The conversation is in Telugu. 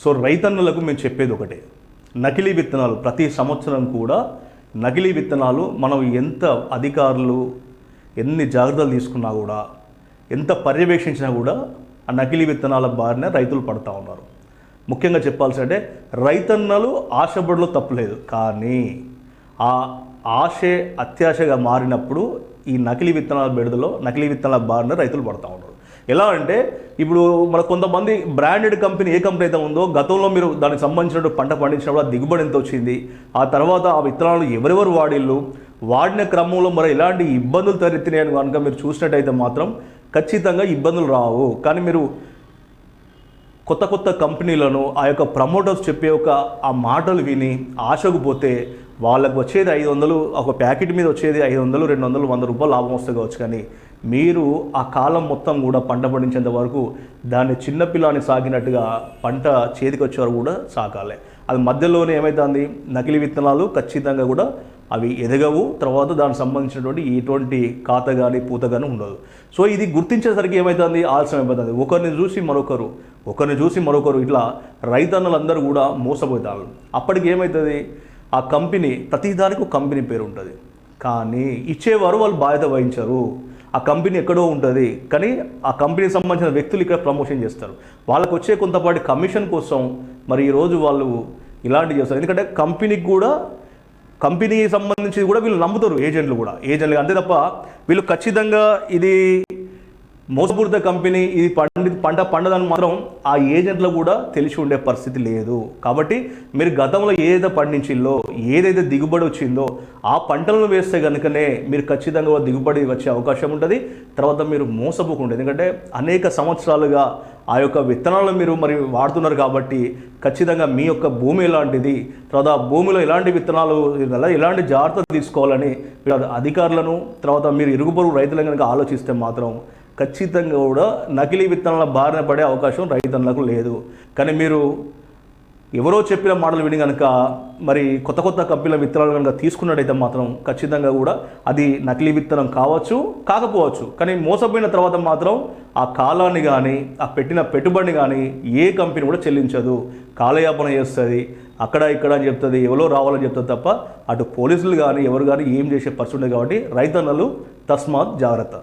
సో రైతన్నులకు మేము చెప్పేది ఒకటే, నకిలీ విత్తనాలు ప్రతి సంవత్సరం కూడా నకిలీ విత్తనాలు మనం ఎంత అధికారులు ఎన్ని జాగ్రత్తలు తీసుకున్నా కూడా, ఎంత పర్యవేక్షించినా కూడా ఆ నకిలీ విత్తనాల బారిన రైతులు పడుతూ ఉన్నారు. ముఖ్యంగా చెప్పాల్సి అంటే రైతన్నలు ఆశపడలో తప్పులేదు, కానీ ఆ ఆశే అత్యాశగా మారినప్పుడు ఈ నకిలీ విత్తనాల బెడదలో నకిలీ విత్తనాల బారిన రైతులు పడుతూ ఉన్నారు. ఎలా అంటే ఇప్పుడు మన కొంతమంది బ్రాండెడ్ కంపెనీ ఏ కంపెనీ అయితే ఉందో గతంలో మీరు దానికి సంబంధించిన పంట పండించినప్పుడు ఆ దిగుబడి ఎంత వచ్చింది, ఆ తర్వాత ఆ విత్తనాలు ఎవరెవరు వాడిన క్రమంలో మరి ఎలాంటి ఇబ్బందులు తలెత్తినాయని కనుక మీరు చూసినట్టయితే మాత్రం ఖచ్చితంగా ఇబ్బందులు రావు. కానీ మీరు కొత్త కంపెనీలను ఆ యొక్క ప్రమోటర్స్ చెప్పే ఆ మాటలు విని ఆశకు పోతే వాళ్ళకు వచ్చేది 500, ఒక ప్యాకెట్ మీద వచ్చేది 500, 200, 100 రూపాయలు లాభం వస్తే కావచ్చు. కానీ మీరు ఆ కాలం మొత్తం కూడా పంట పండించేంత వరకు దాన్ని చిన్నపిల్లాన్ని సాగినట్టుగా పంట చేతికి వచ్చేవారు కూడా సాగాలి. అది మధ్యలోనే ఏమవుతుంది, నకిలీ విత్తనాలు ఖచ్చితంగా కూడా అవి ఎదగవు, తర్వాత దానికి సంబంధించినటువంటి ఎటువంటి కాత కానీ పూత కానీ ఉండదు. సో ఇది గుర్తించేసరికి ఏమవుతుంది, ఆలస్యం అయిపోతుంది. ఒకరిని చూసి మరొకరు ఇట్లా రైతన్నులందరూ కూడా మోసపోతారు. అప్పటికి ఏమవుతుంది, ఆ కంపెనీ ప్రతిదానికి ఒక కంపెనీ పేరు ఉంటుంది, కానీ ఇచ్చేవారు వాళ్ళు బాధ్యత వహించరు. ఆ కంపెనీ ఎక్కడో ఉంటుంది, కానీ ఆ కంపెనీకి సంబంధించిన వ్యక్తులు ఇక్కడ ప్రమోషన్ చేస్తారు. వాళ్ళకు వచ్చే కొంతపాటి కమిషన్ కోసం మరి ఈరోజు వాళ్ళు ఇలాంటివి చేస్తారు. ఎందుకంటే కంపెనీకి సంబంధించి కూడా వీళ్ళు నమ్ముతారు, ఏజెంట్లు అంతే తప్ప వీళ్ళు ఖచ్చితంగా ఇది మోసపూరిత కంపెనీ, ఇది పంట పండదని మాత్రం ఆ ఏజెంట్లో కూడా తెలిసి ఉండే పరిస్థితి లేదు. కాబట్టి మీరు గతంలో ఏదైతే పండించిందో, ఏదైతే దిగుబడి వచ్చిందో ఆ పంటలను వేస్తే కనుకనే మీరు ఖచ్చితంగా దిగుబడి వచ్చే అవకాశం ఉంటుంది. తర్వాత మీరు మోసపోకుండా, ఎందుకంటే అనేక సంవత్సరాలుగా ఆ యొక్క విత్తనాలను మీరు మరి వాడుతున్నారు కాబట్టి ఖచ్చితంగా మీ యొక్క భూమి ఎలాంటిది, తర్వాత ఆ భూమిలో ఎలాంటి విత్తనాలు ఎలాంటి జాగ్రత్తలు తీసుకోవాలని అధికారులను, తర్వాత మీరు ఇరుగుపొరుగు రైతులను కనుక ఆలోచిస్తే మాత్రం ఖచ్చితంగా కూడా నకిలీ విత్తనాల బారిన పడే అవకాశం రైతన్నలకు లేదు. కానీ మీరు ఎవరో చెప్పిన మాటలు విని కనుక మరి కొత్త కంపెనీల విత్తనాలు కనుక తీసుకున్నట్టయితే మాత్రం ఖచ్చితంగా కూడా అది నకిలీ విత్తనం కాకపోవచ్చు. కానీ మోసపోయిన తర్వాత మాత్రం ఆ కాలాన్ని కానీ ఆ పెట్టిన పెట్టుబడిని కానీ ఏ కంపెనీ కూడా చెల్లించదు, కాలయాపన చేస్తుంది, అక్కడ ఇక్కడ అని చెప్తుంది, ఎవరో రావాలని చెప్తుంది తప్ప అటు పోలీసులు కానీ ఎవరు కానీ ఏం చేసే పరిస్థితి ఉండదు. కాబట్టి రైతన్నలు తస్మాత్ జాగ్రత్త.